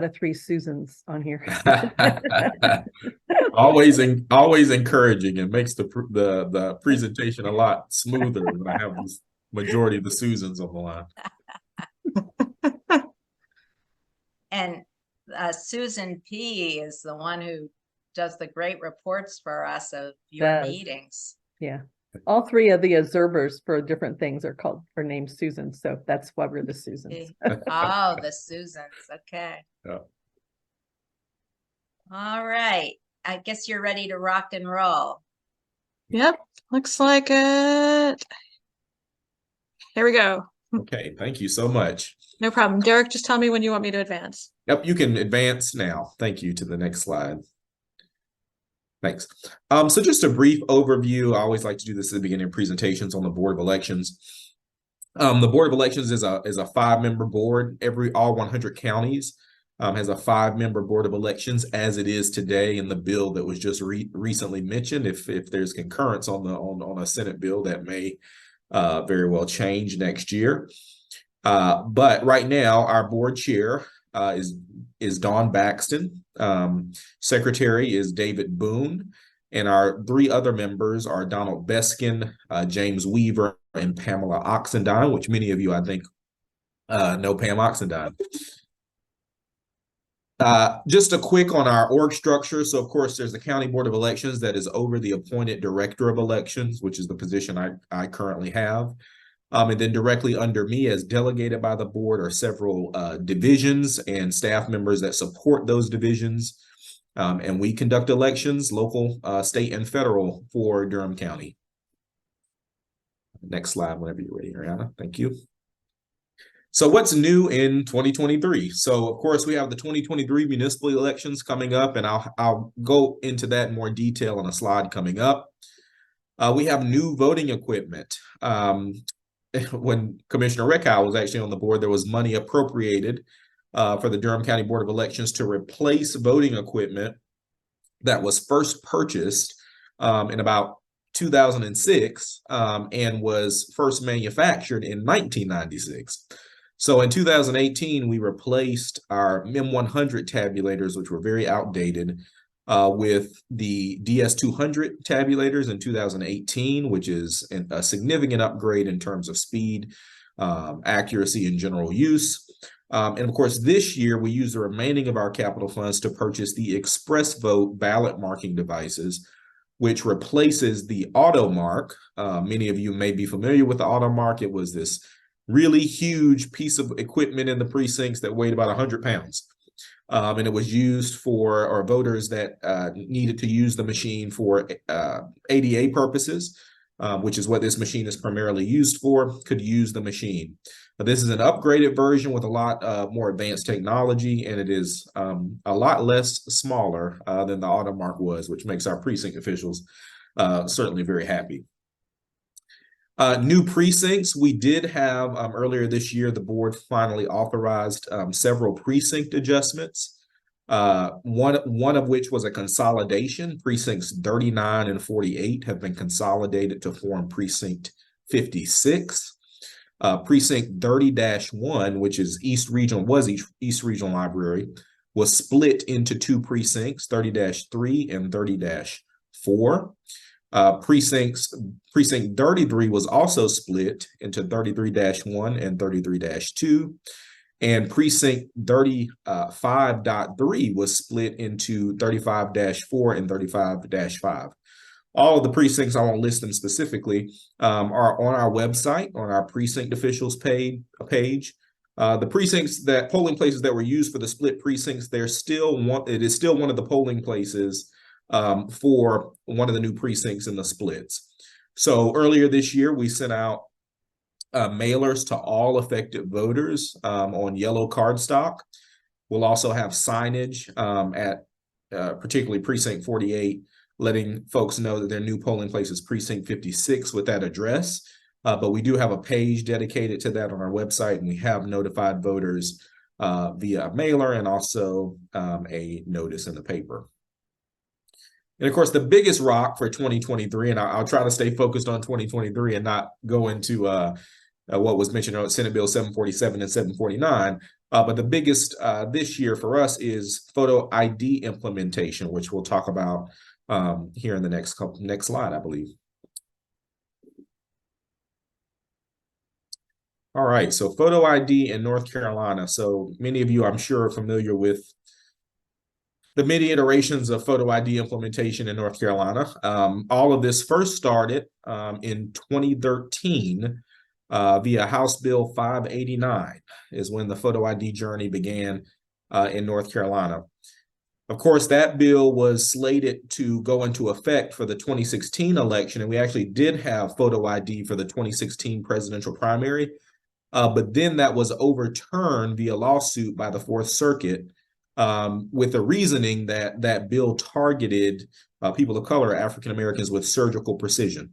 of three Susans on here. Always encouraging, and makes the presentation a lot smoother when I have this majority of the Susans on the line. And Susan P. is the one who does the great reports for us of your meetings. Yeah. All three of the observers for different things are named Susan. So that's why we're the Susans. Oh, the Susans. Okay. Yeah. All right. I guess you're ready to rock and roll. Yep. Looks like it. Here we go. Okay. Thank you so much. No problem. Derek, just tell me when you want me to advance. Yep. You can advance now. Thank you. To the next slide. Thanks. So just a brief overview. I always like to do this at the beginning of presentations on the Board of Elections. The Board of Elections is a 5-member board. All 100 counties has a 5-member Board of Elections, as it is today in the bill that was just recently mentioned. If there's concurrence on a Senate bill, that may very well change next year. But right now, our board chair is Dawn Baxton. Secretary is David Boone. And our 3 other members are Donald Beskin, James Weaver, and Pamela Oxendine, which many of you, I think, know Pam Oxendine. Just a quick on our org structure. So, of course, there's the County Board of Elections that is over the appointed Director of Elections, which is the position I currently have. And then directly under me, as delegated by the board, are several divisions and staff members that support those divisions. And we conduct elections, local, state, and federal, for Durham County. Next slide, whenever you're ready, Ariana. Thank you. So what's new in 2023? So, of course, we have the 2023 municipal elections coming up, and I'll go into that in more detail on a slide coming up. We have new voting equipment. When Commissioner Reckow was actually on the board, there was money appropriated for the Durham County Board of Elections to replace voting equipment that was first purchased in about 2006 and was first manufactured in 1996. So in 2018, we replaced our M100 tabulators, which were very outdated, with the DS200 tabulators in 2018, which is a significant upgrade in terms of speed, accuracy, and general use. And of course, this year, we use the remaining of our capital funds to purchase the Express Vote ballot marking devices, which replaces the AutoMark. Many of you may be familiar with the AutoMark. It was this really huge piece of equipment in the precincts that weighed about 100 pounds. And it was used for our voters that needed to use the machine for ADA purposes, which is what this machine is primarily used for, could use the machine. But this is an upgraded version with a lot more advanced technology, and it is a lot less smaller than the AutoMark was, which makes our precinct officials certainly very happy. New precincts. We did have earlier this year, the board finally authorized several precinct adjustments. One of which was a consolidation. Precincts 39 and 48 have been consolidated to form precinct 56. Precinct 30-1, which is East Regional Library, was split into 2 precincts, 30-3 and 30-4. Precinct 33 was also split into 33-1 and 33-2. And precinct 35.3 was split into 35-4 and 35-5. All of the precincts, I won't list them specifically, are on our website, on our precinct officials page. The precincts, polling places that were used for the split precincts, it is still one of the polling places for one of the new precincts in the splits. So earlier this year, we sent out mailers to all affected voters on yellow cardstock. We'll also have signage at particularly precinct 48, letting folks know that their new polling place is precinct 56 with that address. But we do have a page dedicated to that on our website, and we have notified voters via mailer and also a notice in the paper. And of course, the biggest rock for 2023, and I'll try to stay focused on 2023 and not go into what was mentioned on Senate Bill 747 and 749. But the biggest this year for us is photo ID implementation, which we'll talk about here in the next slide, I believe. All right, so photo ID in North Carolina. So many of you, I'm sure, are familiar with the many iterations of photo ID implementation in North Carolina. All of this first started in 2013 via House Bill 589 is when the photo ID journey began in North Carolina. Of course, that bill was slated to go into effect for the 2016 election, and we actually did have photo ID for the 2016 presidential primary. But then that was overturned via lawsuit by the Fourth Circuit with the reasoning that that bill targeted people of color, African Americans, with surgical precision.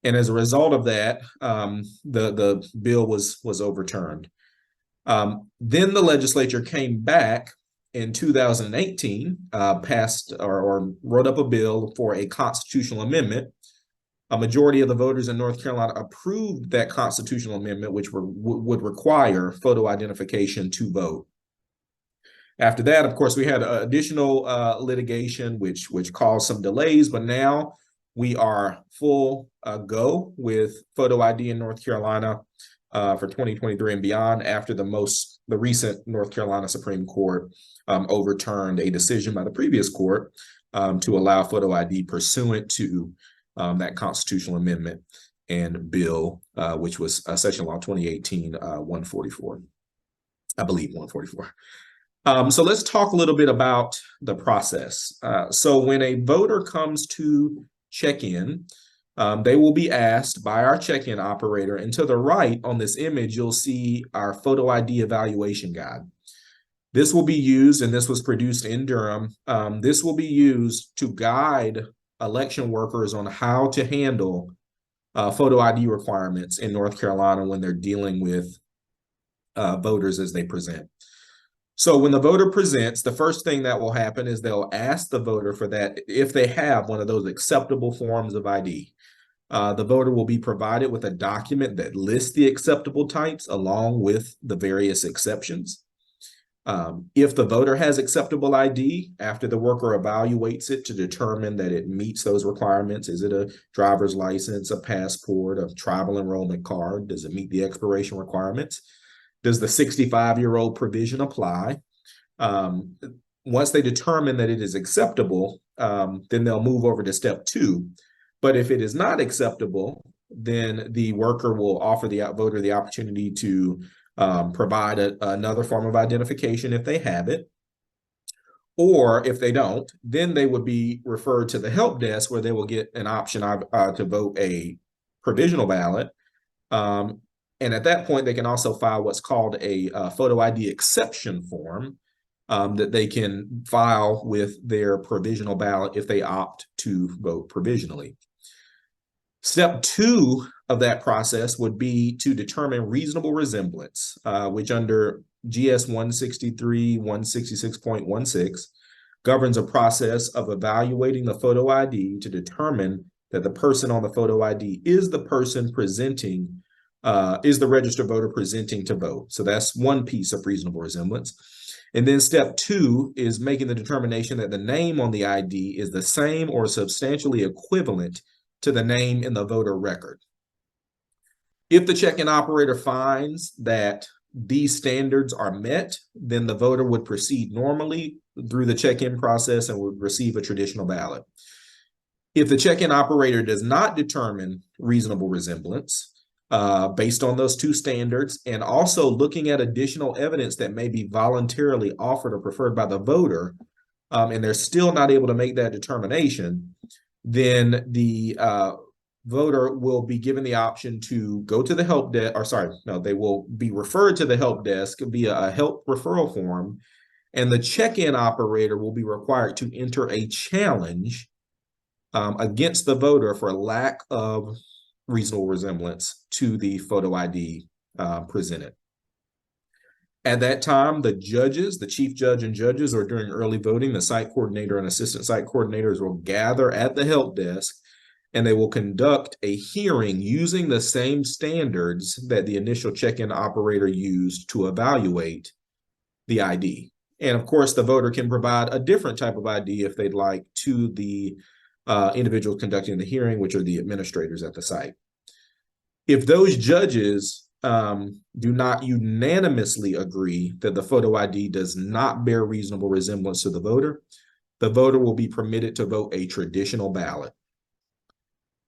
And as a result of that, the bill was overturned. Then the legislature came back in 2018, passed or wrote up a bill for a constitutional amendment. A majority of the voters in North Carolina approved that constitutional amendment, which would require photo identification to vote. After that, of course, we had additional litigation, which caused some delays, but now we are full go with photo ID in North Carolina for 2023 and beyond, after the recent North Carolina Supreme Court overturned a decision by the previous court to allow photo ID pursuant to that constitutional amendment and bill, which was Session Law 2018-144, I believe 144. So let's talk a little bit about the process. So when a voter comes to check in, they will be asked by our check-in operator, and to the right on this image, you'll see our photo ID evaluation guide. This will be used, and this was produced in Durham. This will be used to guide election workers on how to handle photo ID requirements in North Carolina when they're dealing with voters as they present. So when the voter presents, the first thing that will happen is they'll ask the voter for that, if they have one of those acceptable forms of ID. The voter will be provided with a document that lists the acceptable types along with the various exceptions. If the voter has acceptable ID, after the worker evaluates it to determine that it meets those requirements, is it a driver's license, a passport, a tribal enrollment card? Does it meet the expiration requirements? Does the 65-year-old provision apply? Once they determine that it is acceptable, then they'll move over to step 2. But if it is not acceptable, then the worker will offer the voter the opportunity to provide another form of identification if they have it. Or if they don't, then they would be referred to the help desk, where they will get an option to vote a provisional ballot. And at that point, they can also file what's called a photo ID exception form that they can file with their provisional ballot if they opt to vote provisionally. Step 2 of that process would be to determine reasonable resemblance, which under GS 163 166.16 governs a process of evaluating the photo ID to determine that the person on the photo ID is the person presenting, is the registered voter presenting to vote. So that's one piece of reasonable resemblance. And then step 2 is making the determination that the name on the ID is the same or substantially equivalent to the name in the voter record. If the check-in operator finds that these standards are met, then the voter would proceed normally through the check-in process and would receive a traditional ballot. If the check-in operator does not determine reasonable resemblance based on those 2 standards, and also looking at additional evidence that may be voluntarily offered or preferred by the voter, and they're still not able to make that determination, then the voter will be given the option to go to the help desk, or sorry, no, they will be referred to the help desk via a help referral form, and the check-in operator will be required to enter a challenge against the voter for lack of reasonable resemblance to the photo ID presented. At that time, the judges, the chief judge and judges, or during early voting, the site coordinator and assistant site coordinators will gather at the help desk and they will conduct a hearing using the same standards that the initial check-in operator used to evaluate the ID. And of course, the voter can provide a different type of ID if they'd like to the individuals conducting the hearing, which are the administrators at the site. If those judges do not unanimously agree that the photo ID does not bear reasonable resemblance to the voter will be permitted to vote a traditional ballot.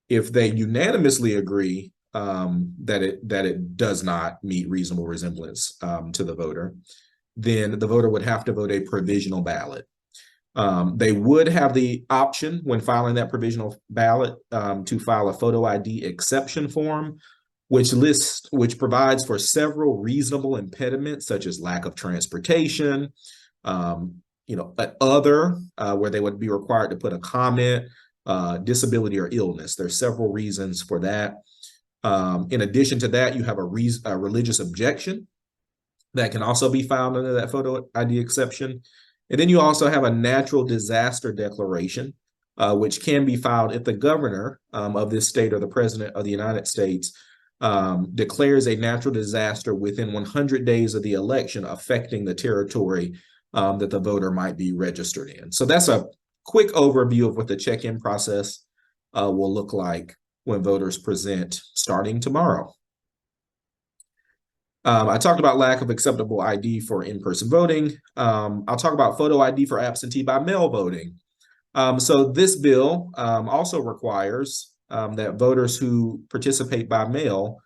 If they unanimously agree that it does not meet reasonable resemblance to the voter, then the voter would have to vote a provisional ballot. They would have the option when filing that provisional ballot to file a photo ID exception form, which provides for several reasonable impediments such as lack of transportation, where they would be required to put a comment, disability or illness. There's several reasons for that. In addition to that, you have a religious objection that can also be filed under that photo ID exception. And then you also have a natural disaster declaration, which can be filed if the governor of this state or the president of the United States declares a natural disaster within 100 days of the election affecting the territory that the voter might be registered in. So that's a quick overview of what the check-in process will look like when voters present starting tomorrow. I talked about lack of acceptable ID for in-person voting. I'll talk about photo ID for absentee by mail voting. So this bill also requires that voters who participate by mail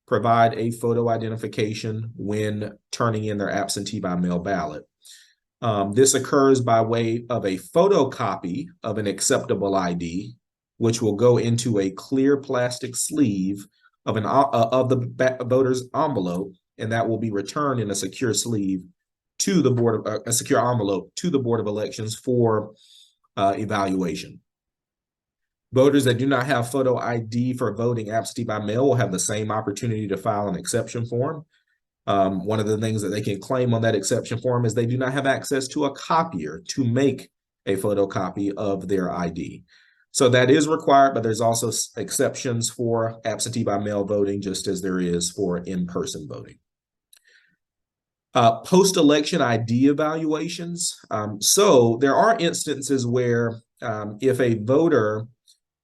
provide a photo identification when turning in their absentee by mail ballot. This occurs by way of a photocopy of an acceptable ID, which will go into a clear plastic sleeve of the voter's envelope, and that will be returned in a secure sleeve to the board of a secure envelope to the Board of Elections for evaluation. Voters that do not have photo ID for voting absentee by mail will have the same opportunity to file an exception form. One of the things that they can claim on that exception form is they do not have access to a copier to make a photocopy of their ID. So that is required, but there's also exceptions for absentee by mail voting, just as there is for in-person voting. Post-election ID evaluations. So there are instances where if a voter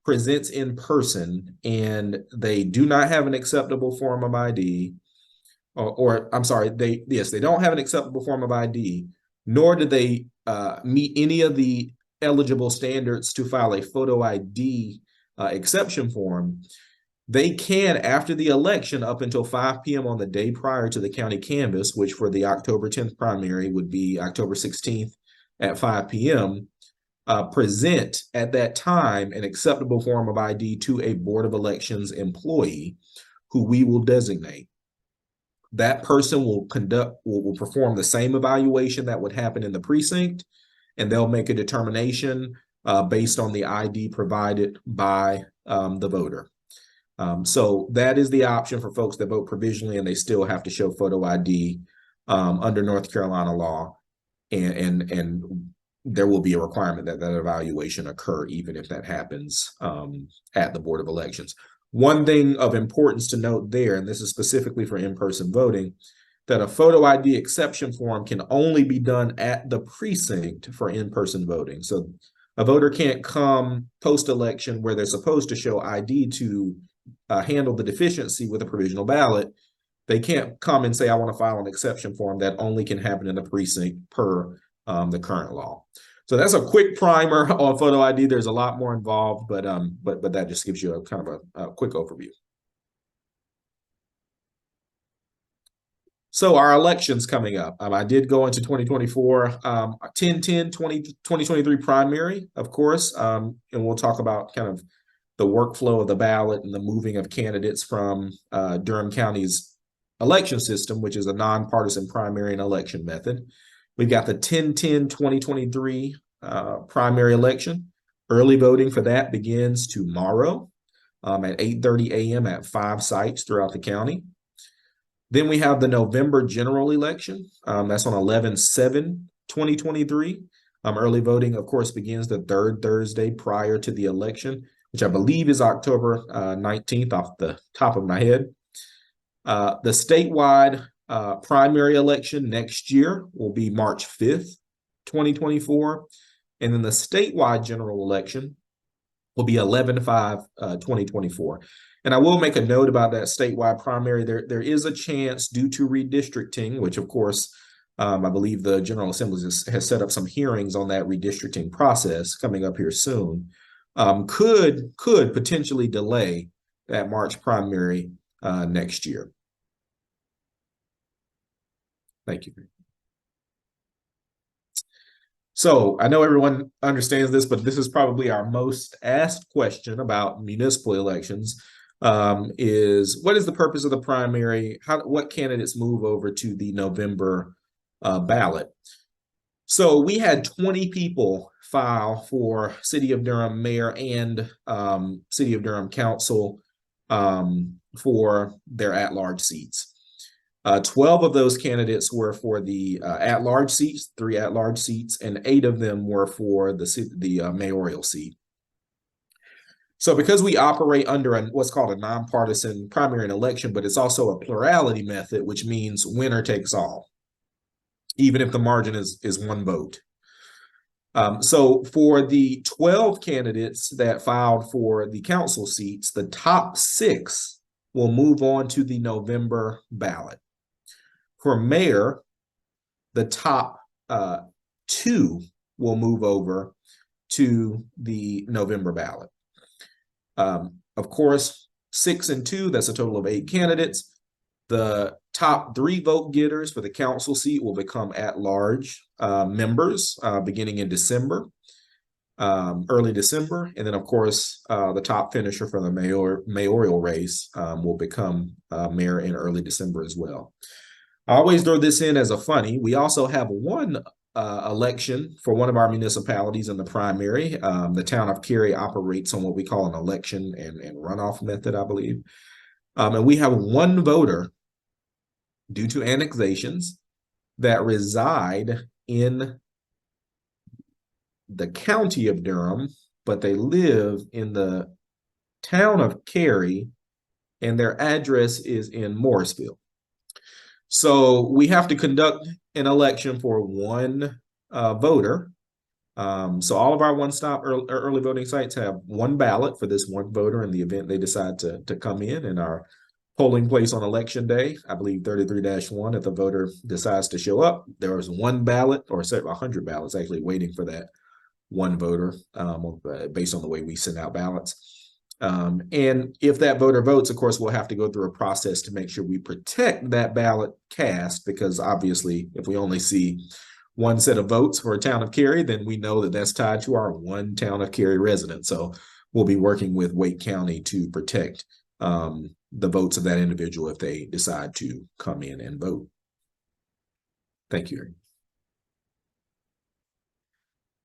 presents in person and they do not have an acceptable form of ID, they don't have an acceptable form of ID, nor do they meet any of the eligible standards to file a photo ID exception form, they can, after the election, up until 5 p.m. on the day prior to the county canvass, which for the October 10th primary would be October 16th at 5 p.m., present at that time an acceptable form of ID to a Board of Elections employee who we will designate. That person will perform the same evaluation that would happen in the precinct, and they'll make a determination based on the ID provided by the voter. So that is the option for folks that vote provisionally and they still have to show photo ID under North Carolina law, and there will be a requirement that that evaluation occur even if that happens at the Board of Elections. One thing of importance to note there, and this is specifically for in-person voting, that a photo ID exception form can only be done at the precinct for in-person voting. So a voter can't come post-election where they're supposed to show ID to handle the deficiency with a provisional ballot. They can't come and say, I want to file an exception form. That only can happen in the precinct per the current law. So that's a quick primer on photo ID. There's a lot more involved, but that just gives you a kind of a quick overview. So our elections coming up. I did go into 2024, 2023 primary, of course, and we'll talk about kind of the workflow of the ballot and the moving of candidates from Durham County's election system, which is a nonpartisan primary and election method. We've got the 10-10-2023 primary election. Early voting for that begins tomorrow at 8:30 a.m. at 5 sites throughout the county. Then we have the November general election. That's on 11/7/2023. Early voting, of course, begins the third Thursday prior to the election. which I believe is October 19th off the top of my head. The statewide primary election next year will be March 5th, 2024. And then the statewide general election will be 11/5/2024. And I will make a note about that statewide primary. There is a chance due to redistricting, which of course, I believe the General Assembly has set up some hearings on that redistricting process coming up here soon, could potentially delay that March primary next year. Thank you. So I know everyone understands this, but this is probably our most asked question about municipal elections, is what is the purpose of the primary? What candidates move over to the November ballot? So we had 20 people file for City of Durham mayor and City of Durham council for their at-large seats. 12 of those candidates were for the at-large seats, 3 at-large seats, and 8 of them were for the mayoral seat. So because we operate under what's called a nonpartisan primary and election, but it's also a plurality method, which means winner takes all, even if the margin is 1 vote. So for the 12 candidates that filed for the council seats, the top 6 will move on to the November ballot. For mayor, the top 2 will move over to the November ballot. Of course, 6 and 2, that's a total of 8 candidates. The top 3 vote getters for the council seat will become at-large members beginning in December, early December. And then, of course, the top finisher for the mayoral race will become mayor in early December as well. I always throw this in as a funny. We also have one election for one of our municipalities in the primary. The town of Cary operates on what we call an election and runoff method, I believe. And we have one voter due to annexations that reside in the county of Durham, but they live in the town of Cary, and their address is in Morrisville. So we have to conduct an election for one voter. So all of our one-stop early voting sites have one ballot for this one voter in the event they decide to come in our polling place on election day. I believe 33-1, if the voter decides to show up, there is one ballot, or 100 ballots actually waiting for that one voter based on the way we send out ballots. And if that voter votes, of course, we'll have to go through a process to make sure we protect that ballot cast, because obviously if we only see one set of votes for a town of Cary, then we know that that's tied to our one town of Cary resident. So we'll be working with Wake County to protect the votes of that individual if they decide to come in and vote. Thank you.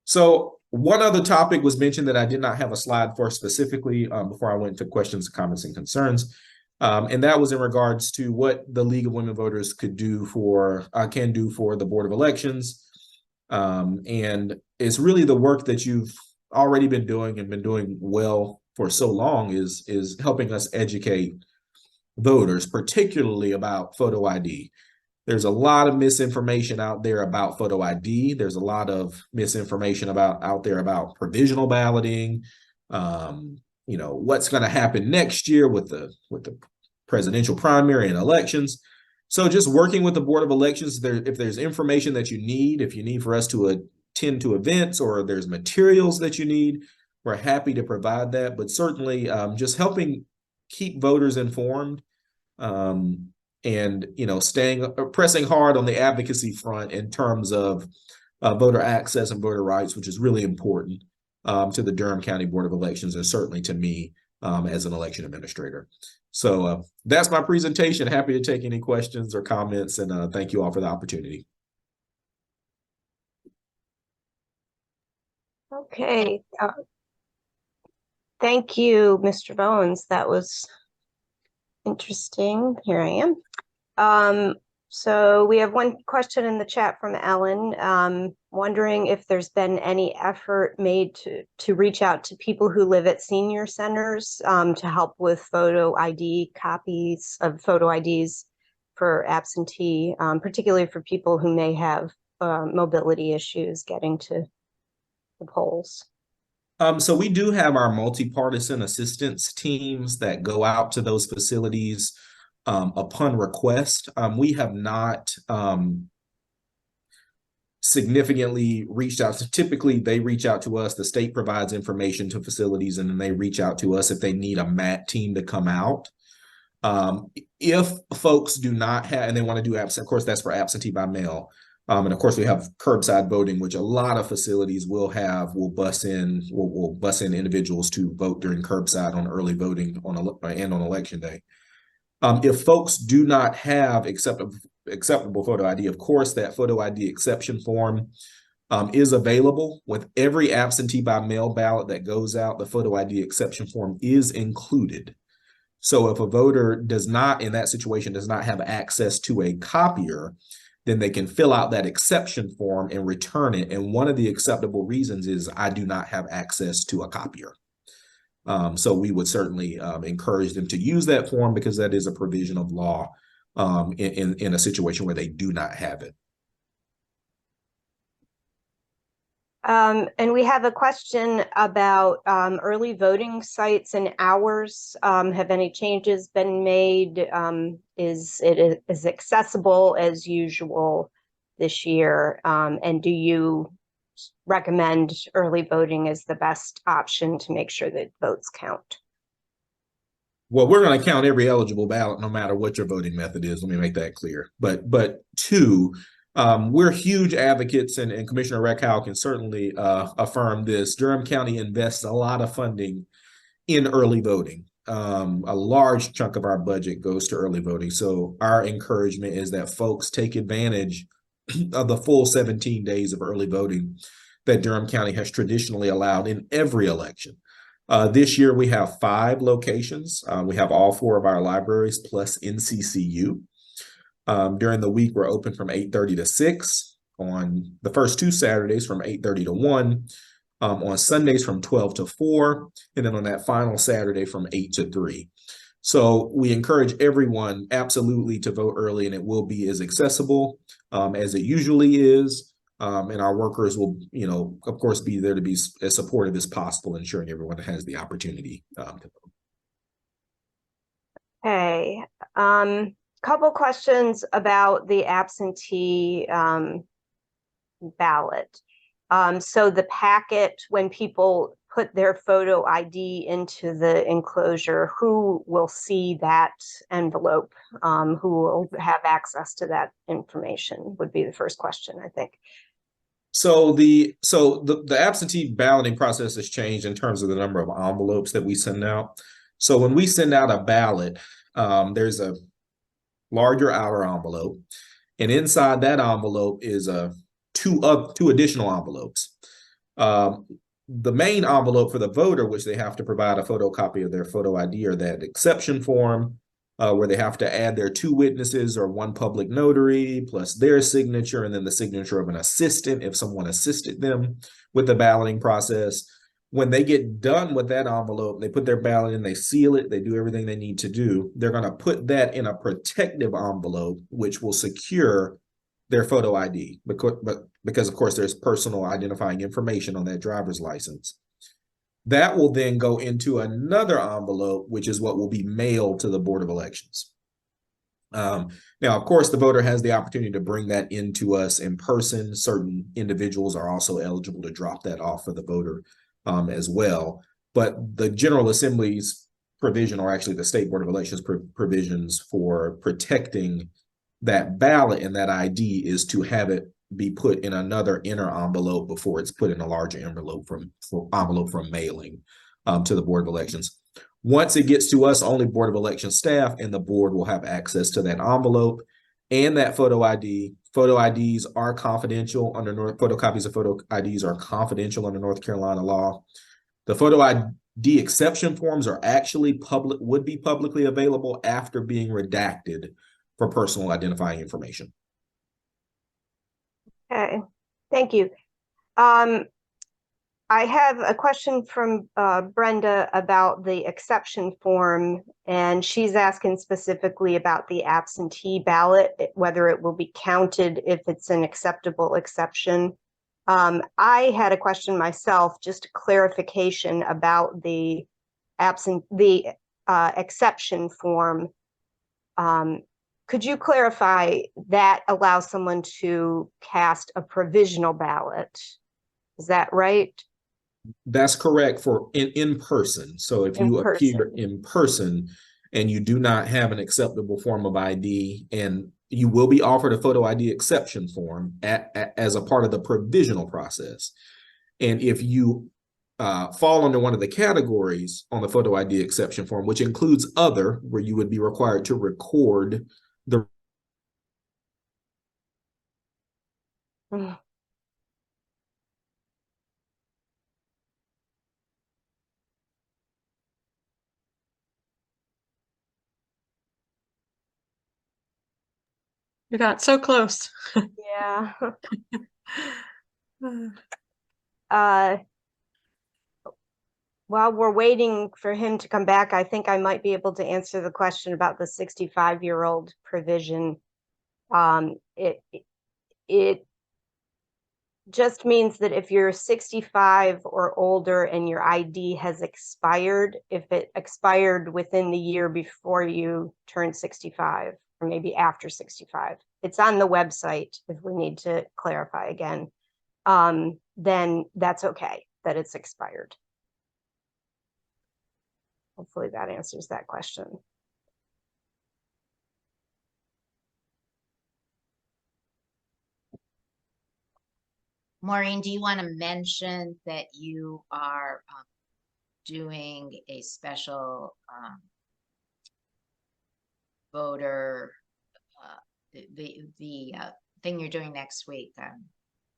So one other topic was mentioned that I did not have a slide for specifically before I went to questions, comments, and concerns. And that was in regards to what the League of Women Voters can do for the Board of Elections. And it's really the work that you've already been doing and been doing well for so long is helping us educate voters, particularly about photo ID. There's a lot of misinformation out there about photo ID. There's a lot of misinformation out there about provisional balloting. What's going to happen next year with the presidential primary and elections. So just working with the Board of Elections, if there's information that you need, if you need for us to attend to events, or there's materials that you need, we're happy to provide that. But certainly just helping keep voters informed. And pressing hard on the advocacy front in terms of voter access and voter rights, which is really important to the Durham County Board of Elections, and certainly to me as an election administrator. So that's my presentation. Happy to take any questions or comments, and thank you all for the opportunity. Okay. Thank you, Mr. Bowens. That was interesting. Here I am. So we have one question in the chat from Ellen, wondering if there's been any effort made to reach out to people who live at senior centers to help with photo ID copies of photo IDs for absentee, particularly for people who may have mobility issues getting to the polls. So we do have our multi-partisan assistance teams that go out to those facilities upon request. We have not significantly reached out. So typically they reach out to us, the state provides information to facilities, and then they reach out to us if they need a MAT team to come out. If folks do not have, and they want to do absent, of course, that's for absentee by mail. And of course, we have curbside voting, which a lot of facilities will bus in individuals to vote during curbside on early voting and on election day. If folks do not have acceptable photo ID, of course, that photo ID exception form is available. With every absentee by mail ballot that goes out, the photo ID exception form is included. So if a voter does not, in that situation, does not have access to a copier, then they can fill out that exception form and return it. And one of the acceptable reasons is I do not have access to a copier. So we would certainly encourage them to use that form, because that is a provision of law in a situation where they do not have it. And we have a question about early voting sites and hours. Have any changes been made? Is it as accessible as usual this year? And do you recommend early voting as the best option to make sure that votes count? Well, we're going to count every eligible ballot, no matter what your voting method is. Let me make that clear. But two, we're huge advocates, and Commissioner Reckhow can certainly affirm this. Durham County invests a lot of funding in early voting. A large chunk of our budget goes to early voting. So our encouragement is that folks take advantage of the full 17 days of early voting that Durham County has traditionally allowed in every election. This year, we have 5 locations. We have all 4 of our libraries plus NCCU. During the week, we're open from 8:30 to 6. On the first 2 Saturdays from 8:30 to 1. On Sundays from 12 to 4. And then on that final Saturday from 8 to 3. So we encourage everyone absolutely to vote early, and it will be as accessible as it usually is. And our workers will, of course, be there to be as supportive as possible, ensuring everyone has the opportunity to vote. Okay. Couple questions about the absentee ballot. So the packet, when people put their photo ID into the enclosure, who will see that envelope? Who will have access to that information would be the first question, I think. So the absentee balloting process has changed in terms of the number of envelopes that we send out. So when we send out a ballot, there's a larger outer envelope, and inside that envelope is two additional envelopes. The main envelope for the voter, which they have to provide a photocopy of their photo ID, or that exception form, where they have to add their 2 witnesses or 1 public notary plus their signature, and then the signature of an assistant if someone assisted them with the balloting process. When they get done with that envelope, they put their ballot in, they seal it, they do everything they need to do. They're going to put that in a protective envelope, which will secure their photo ID, because of course there's personal identifying information on that driver's license. That will then go into another envelope, which is what will be mailed to the Board of Elections. Now, of course, the voter has the opportunity to bring that into us in person. Certain individuals are also eligible to drop that off for the voter as well. But the General Assembly's provision, or actually the State Board of Elections provisions for protecting that ballot and that ID, is to have it be put in another inner envelope before it's put in a larger envelope from mailing to the Board of Elections. Once it gets to us, only Board of Elections staff and the board will have access to that envelope and that photo ID. Photo IDs are confidential under photocopies of photo IDs are confidential under North Carolina law. The photo ID exception forms are actually would be publicly available after being redacted for personal identifying information. Okay, thank you. I have a question from Brenda about the exception form, and she's asking specifically about the absentee ballot, whether it will be counted if it's an acceptable exception. I had a question myself, just a clarification about the exception form. Could you clarify that allows someone to cast a provisional ballot? Is that right? That's correct for in person. So if you appear in person and you do not have an acceptable form of ID, and you will be offered a photo ID exception form as a part of the provisional process. And if you fall under one of the categories on the photo ID exception form, which includes other, where you would be required to record the You got so close. Yeah. While we're waiting for him to come back, I think I might be able to answer the question about the 65-year-old provision. It just means that if you're 65 or older and your ID has expired, if it expired within the year before you turned 65, or maybe after 65, it's on the website if we need to clarify again, then that's okay that it's expired. Hopefully that answers that question. Maureen, do you want to mention that you are doing a special voter, the thing you're doing next week?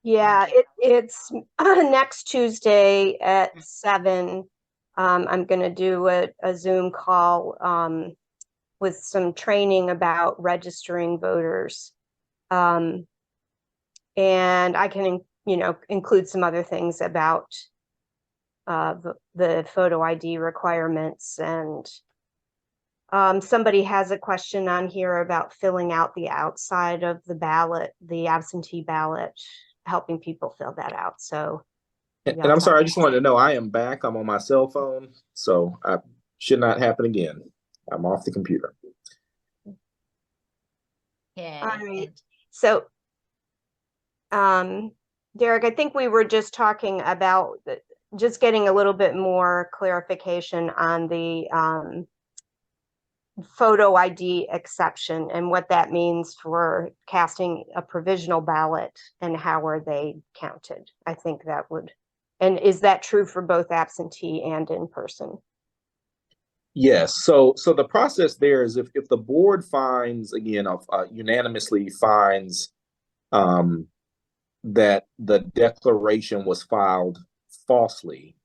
Yeah, it's next Tuesday at 7. I'm going to do a Zoom call with some training about registering voters. And I can, include some other things about the photo ID requirements. And somebody has a question on here about filling out the outside of the ballot, the absentee ballot, helping people fill that out. So, and I'm sorry, I just wanted to know, I am back. I'm on my cell phone, so I should not happen again. I'm off the computer. Yeah. All right. So, Derek, I think we were just talking about just getting a little bit more clarification on the photo ID exception and what that means for casting a provisional ballot and how are they counted. I think that would, and is that true for both absentee and in person? Yes. So the process there is if the board finds, again, unanimously finds that the declaration was filed falsely,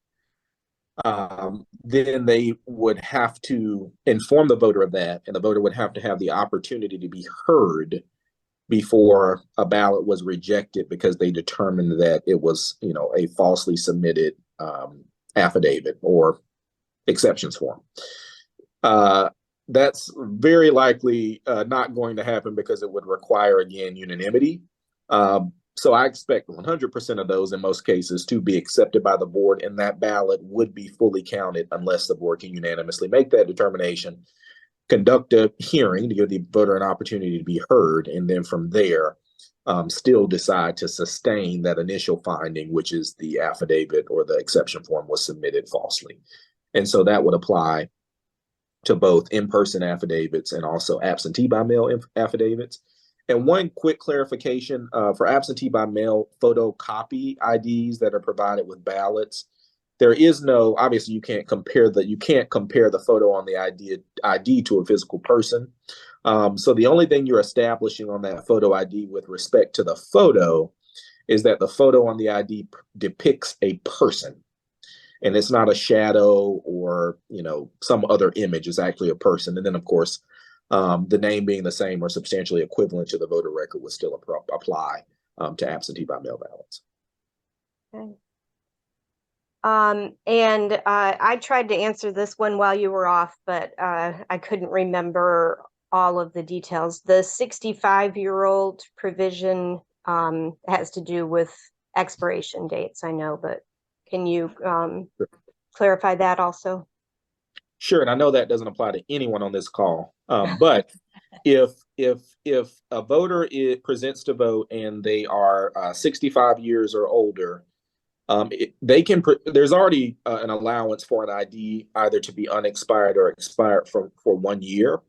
then they would have to inform the voter of that, and the voter would have to have the opportunity to be heard before a ballot was rejected because they determined that it was, a falsely submitted affidavit or exceptions form. That's very likely not going to happen because it would require, again, unanimity. So I expect 100% of those in most cases to be accepted by the board, and that ballot would be fully counted unless the board can unanimously make that determination, conduct a hearing to give the voter an opportunity to be heard, and then from there, still decide to sustain that initial finding, which is the affidavit or the exception form was submitted falsely. And so that would apply to both in-person affidavits and also absentee by mail affidavits. And one quick clarification for absentee by mail photocopy IDs that are provided with ballots, there is no, obviously you can't compare the photo on the ID to a physical person. So the only thing you're establishing on that photo ID with respect to the photo is that the photo on the ID depicts a person. And it's not a shadow or, some other image. It's actually a person. And then, of course, the name being the same or substantially equivalent to the voter record would still apply to absentee by mail ballots. Okay. And I tried to answer this one while you were off, but I couldn't remember all of the details. The 65-year-old provision has to do with expiration dates, I know, but can you clarify that also? Sure, and I know that doesn't apply to anyone on this call, but if a voter presents to vote and they are 65 years or older, they can. There's already an allowance for an ID either to be unexpired or expired for 1 year,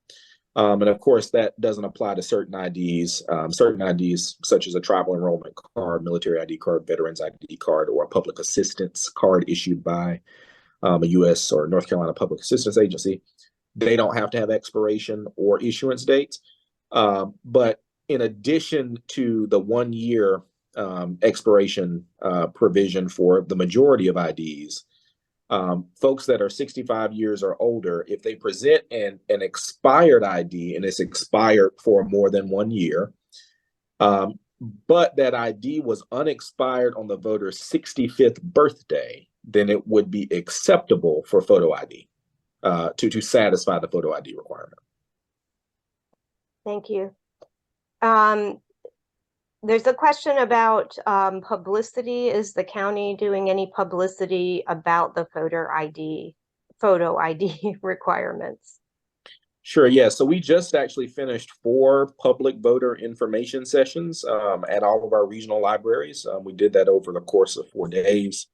and of course that doesn't apply to certain IDs. Certain IDs such as a tribal enrollment card, military ID card, veterans ID card, or a public assistance card issued by a U.S. or North Carolina Public Assistance Agency, they don't have to have expiration or issuance dates. But in addition to the 1 year expiration provision for the majority of IDs, folks that are 65 years or older, if they present an expired ID and it's expired for more than 1 year, but that ID was unexpired on the voter's 65th birthday, then it would be acceptable for photo ID to satisfy the photo ID requirement. Thank you. There's a question about publicity. Is the county doing any publicity about the photo ID requirements? Sure, yeah. So we just actually finished 4 public voter information sessions at all of our regional libraries. We did that over the course of 4 days.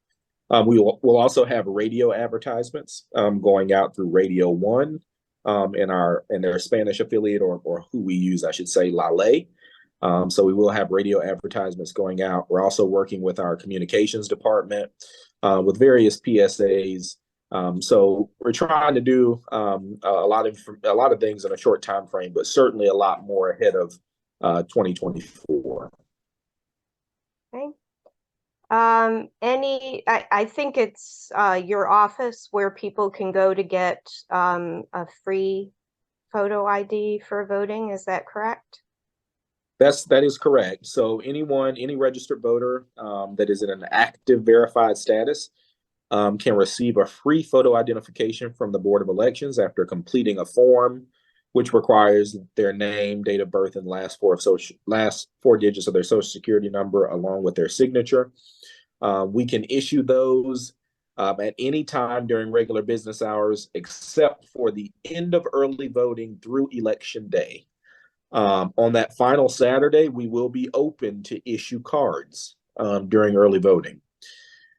We'll also have radio advertisements going out through Radio 1 in their Spanish affiliate, or who we use, I should say, La Ley. So we will have radio advertisements going out. We're also working with our communications department with various PSAs. So we're trying to do a lot of things in a short time frame, but certainly a lot more ahead of 2024. Okay. I think it's your office where people can go to get a free photo ID for voting. Is that correct? That is correct. So any registered voter that is in an active verified status can receive a free photo identification from the Board of Elections after completing a form, which requires their name, date of birth, and last 4 digits of their Social Security number, along with their signature. We can issue those at any time during regular business hours, except for the end of early voting through Election Day. On that final Saturday, we will be open to issue cards during early voting.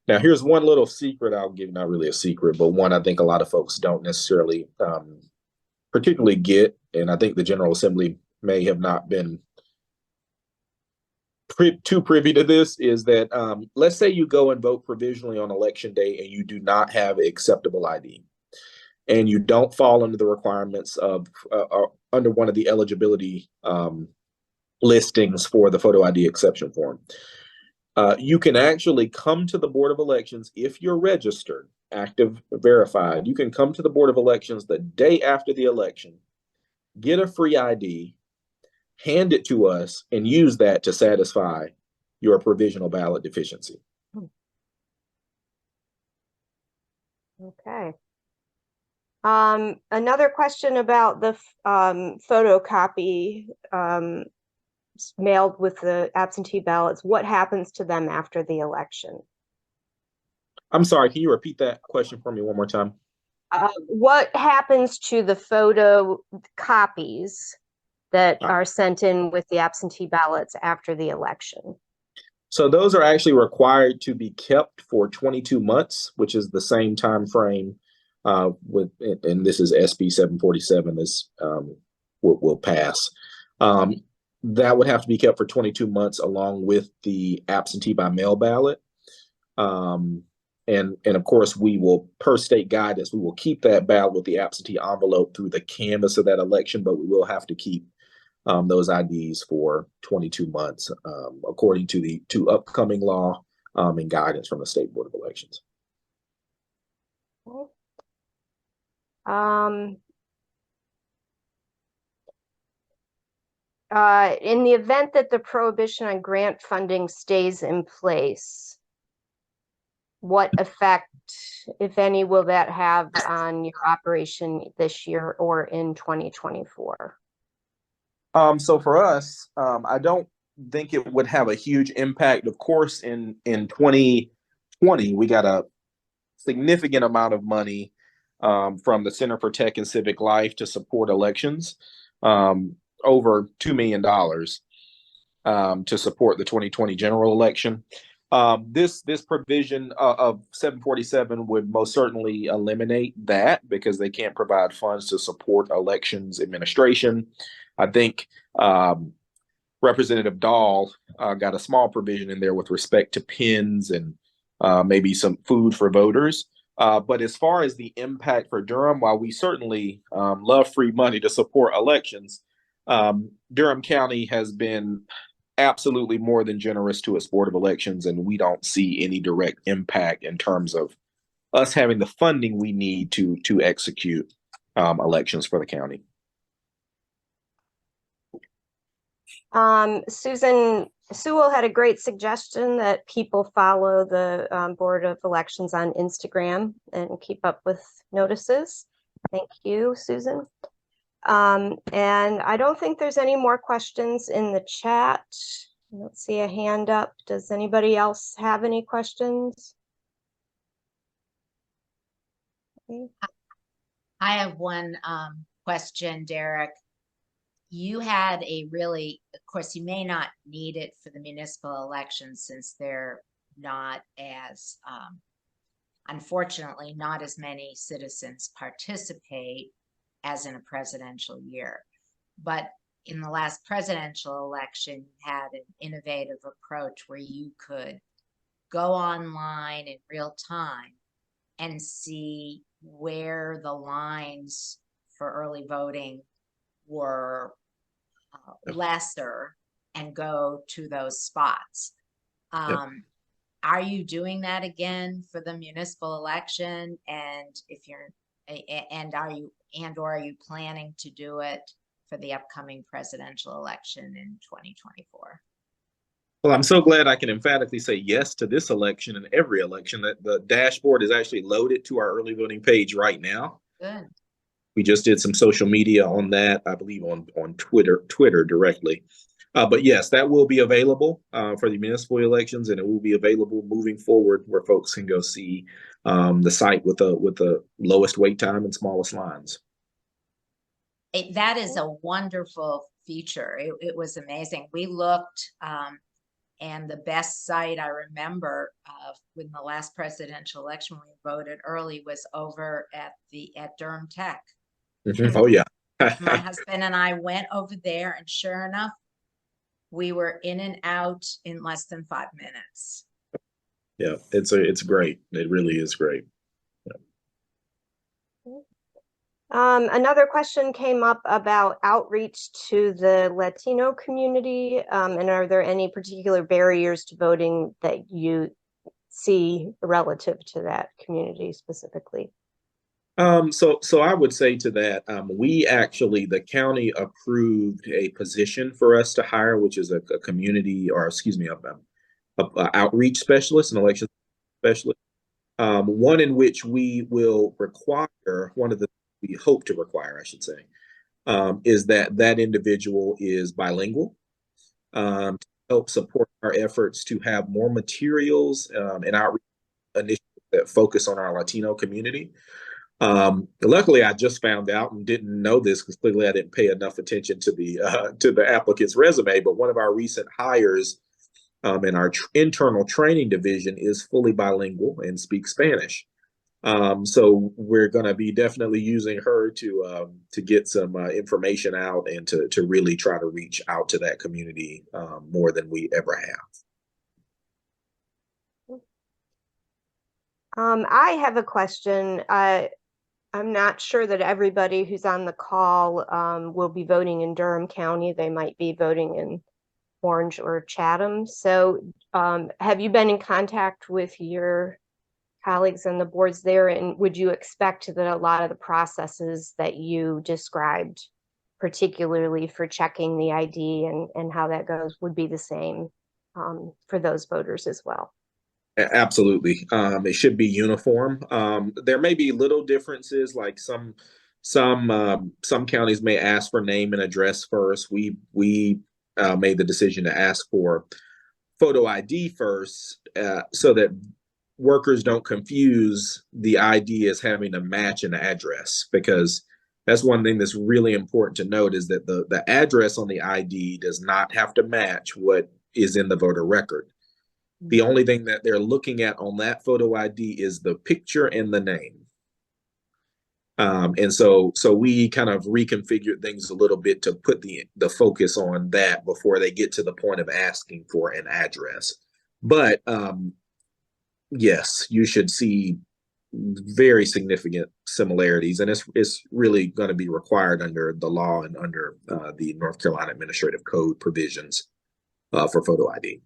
Now, here's one little secret I'll give, not really a secret, but one I think a lot of folks don't necessarily particularly get, and I think the General Assembly may have not been too privy to this, is that let's say you go and vote provisionally on Election Day and you do not have acceptable ID, and you don't fall under the requirements of under one of the eligibility listings for the photo ID exception form. You can actually come to the Board of Elections if you're registered, active, verified. You can come to the Board of Elections the day after the election, get a free ID, hand it to us, and use that to satisfy your provisional ballot deficiency. Okay. Another question about the photocopy mailed with the absentee ballots. What happens to them after the election? I'm sorry, can you repeat that question for me one more time? What happens to the photo copies that are sent in with the absentee ballots after the election? So those are actually required to be kept for 22 months, which is the same time frame and this is SB 747, this will pass. That would have to be kept for 22 months along with the absentee by mail ballot. And of course, we will, per state guidance, we will keep that ballot with the absentee envelope through the canvass of that election, but we will have to keep those IDs for 22 months, according to upcoming law and guidance from the State Board of Elections. in the event that the prohibition on grant funding stays in place, what effect, if any, will that have on your operation this year or in 2024? So for us, I don't think it would have a huge impact. Of course, in 2020, we got a significant amount of money from the Center for Tech and Civic Life to support elections, over $2 million to support the 2020 general election. This provision of 747 would most certainly eliminate that because they can't provide funds to support elections administration. I think Representative Dahl got a small provision in there with respect to pins and maybe some food for voters. But as far as the impact for Durham, while we certainly love free money to support elections, Durham County has been absolutely more than generous to its Board of Elections, and we don't see any direct impact in terms of us having the funding we need to execute elections for the county. Susan Sewell had a great suggestion that people follow the Board of Elections on Instagram and keep up with notices. Thank you, Susan. And I don't think there's any more questions in the chat. I don't see a hand up. Does anybody else have any questions? Okay. I have one question, Derek. You had a really, of course, you may not need it for the municipal elections since they're not as, unfortunately, not as many citizens participate as in a presidential year. But in the last presidential election, you had an innovative approach where you could go online in real time and see where the lines for early voting were lesser and go to those spots. Are you doing that again for the municipal election? And if you're, and or are you planning to do it for the upcoming presidential election in 2024? Well, I'm so glad I can emphatically say yes to this election and every election. That the dashboard is actually loaded to our early voting page right now. Good. We just did some social media on that, I believe on Twitter directly. But yes, that will be available for the municipal elections, and it will be available moving forward where folks can go see the site with the lowest wait time and smallest lines. That is a wonderful feature. It was amazing. We looked, and the best site I remember in the last presidential election when we voted early was over at Durham Tech. Oh yeah. My husband and I went over there, and sure enough, we were in and out in less than 5 minutes. Yeah, it's great. It really is great. Another question came up about outreach to the Latino community, and are there any particular barriers to voting that you see relative to that community specifically? So I would say to that, we actually, the county approved a position for us to hire, which is a community, or excuse me, a outreach specialist, an election specialist. One in which we will require, we hope to require, I should say, is that individual is bilingual, to help support our efforts to have more materials and outreach initiatives that focus on our Latino community. Luckily, I just found out and didn't know this because clearly I didn't pay enough attention to the applicant's resume. But one of our recent hires in our internal training division is fully bilingual and speaks Spanish. So we're going to be definitely using her to get some information out and to really try to reach out to that community more than we ever have. I have a question. I'm not sure that everybody who's on the call will be voting in Durham County. They might be voting in Orange or Chatham. So have you been in contact with your colleagues on the boards there? And would you expect that a lot of the processes that you described particularly for checking the ID and how that goes, would be the same for those voters as well. Absolutely. It should be uniform. There may be little differences, like some counties may ask for name and address first. We made the decision to ask for photo ID first, so that workers don't confuse the ID as having to match an address, because that's one thing that's really important to note, is that the address on the ID does not have to match what is in the voter record. The only thing that they're looking at on that photo ID is the picture and the name. And so we kind of reconfigured things a little bit to put the focus on that before they get to the point of asking for an address. But yes, you should see very significant similarities, and it's really going to be required under the law and under the North Carolina Administrative Code provisions for photo ID.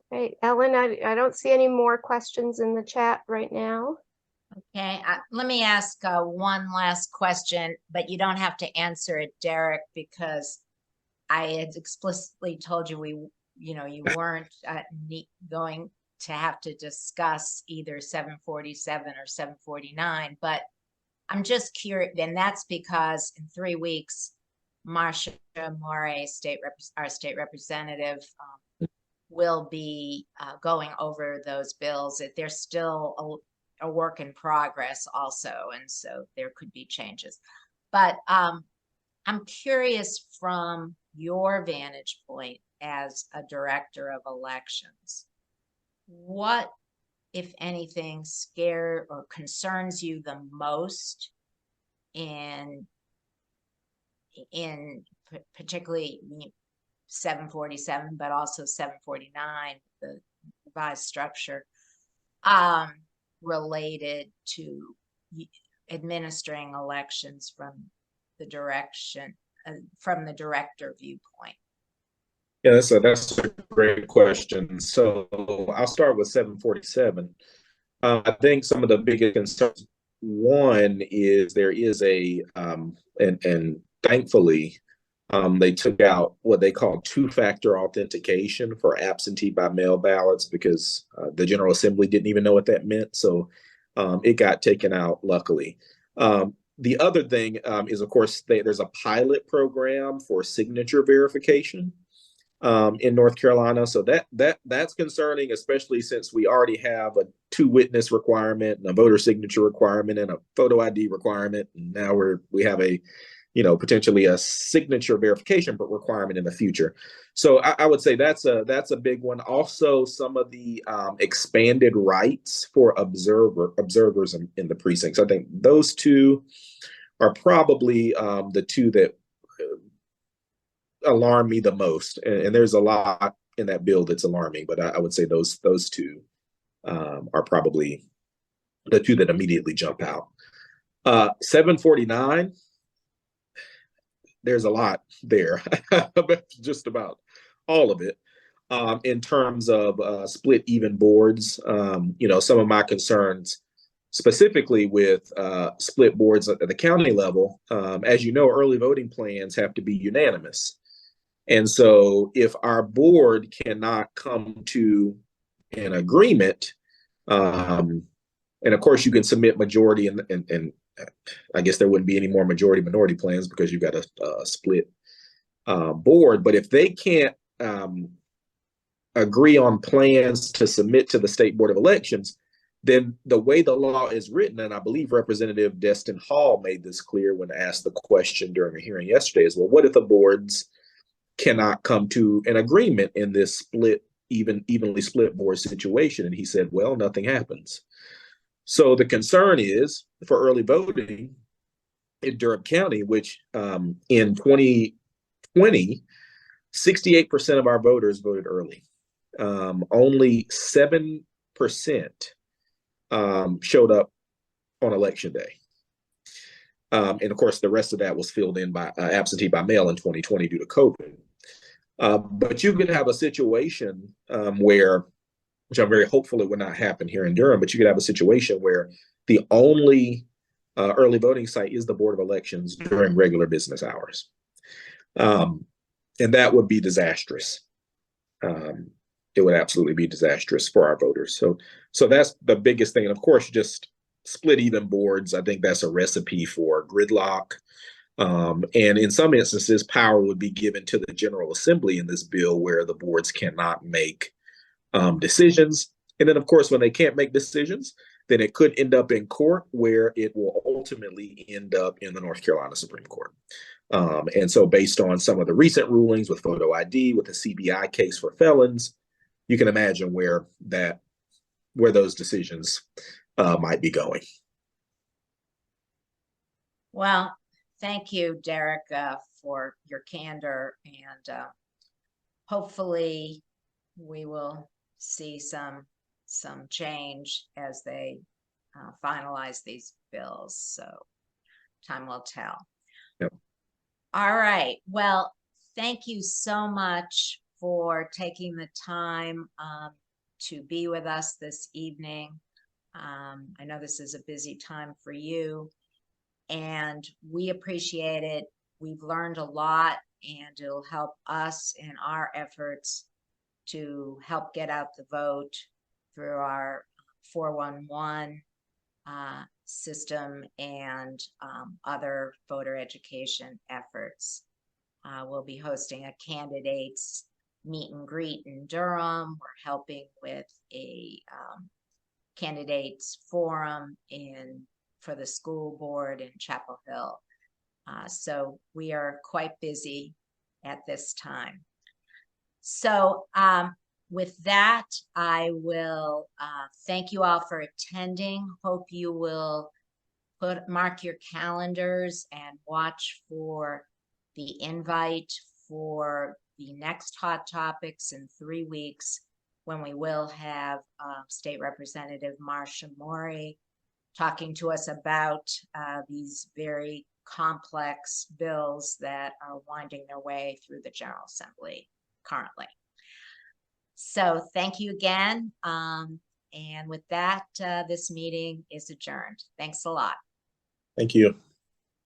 Right, Ellen, I don't see any more questions in the chat right now. Okay, let me ask one last question, but you don't have to answer it, Derek, because I had explicitly told you you weren't going to have to discuss either 747 or 749, but I'm just curious, and that's because in 3 weeks, Marcia Morey, our state representative, will be going over those bills. They're still a work in progress also, and so there could be changes. But I'm curious, from your vantage point as a director of elections, what, if anything, scares or concerns you the most in particularly 747, but also 749, the revised structure, related to administering elections from the director viewpoint? Yeah, that's a great question. So I'll start with 747. I think some of the biggest concerns, one is there is and thankfully, they took out what they call two-factor authentication for absentee by mail ballots, because the General Assembly didn't even know what that meant. So it got taken out, luckily. The other thing is, of course, there's a pilot program for signature verification in North Carolina. So that's concerning, especially since we already have a 2-witness requirement and a voter signature requirement and a photo ID requirement. And now we have a potentially a signature verification requirement in the future. So I would say that's a big one. Also, some of the expanded rights for observers in the precincts. I think those two are probably the two that alarm me the most. And there's a lot in that bill that's alarming, but I would say those two are probably the two that immediately jump out. 749. There's a lot there, just about all of it, in terms of split even boards. Some of my concerns specifically with split boards at the county level, as you know, early voting plans have to be unanimous. And so if our board cannot come to an agreement, and of course you can submit majority and I guess there wouldn't be any more majority minority plans because you've got a split board. But if they can't agree on plans to submit to the State Board of Elections, then the way the law is written, and I believe Representative Destin Hall made this clear when asked the question during a hearing yesterday, is, well, what if the boards cannot come to an agreement in this evenly split board situation? And he said, well, nothing happens. So the concern is for early voting in Durham County, which in 2020, 68% of our voters voted early. Only 7% showed up on election day. And of course, the rest of that was filled in by absentee by mail in 2020 due to COVID. But you could have a situation where, which I'm very hopeful it would not happen here in Durham, but you could have a situation where the only early voting site is the Board of Elections during regular business hours. And that would be disastrous. It would absolutely be disastrous for our voters. So that's the biggest thing. And of course, just split even boards. I think that's a recipe for gridlock. And in some instances, power would be given to the General Assembly in this bill where the boards cannot make decisions. And then, of course, when they can't make decisions, then it could end up in court where it will ultimately end up in the North Carolina Supreme Court. And so based on some of the recent rulings with photo ID, with the CBI case for felons, you can imagine where those decisions might be going. Well, thank you, Derek, for your candor, and hopefully we will see some change as they finalize these bills. So time will tell. Yep. All right. Well, thank you so much for taking the time to be with us this evening. I know this is a busy time for you, and we appreciate it. We've learned a lot, and it'll help us in our efforts to help get out the vote through our 411 system and other voter education efforts. We'll be hosting a candidates meet and greet in Durham. We're helping with a candidates forum for the school board in Chapel Hill. So we are quite busy at this time. So with that, I will thank you all for attending. Hope you will mark your calendars and watch for the invite for the next Hot Topics in 3 weeks, when we will have State Representative Marsha Mori talking to us about these very complex bills that are winding their way through the General Assembly currently. So thank you again. And with that, this meeting is adjourned. Thanks a lot. Thank you.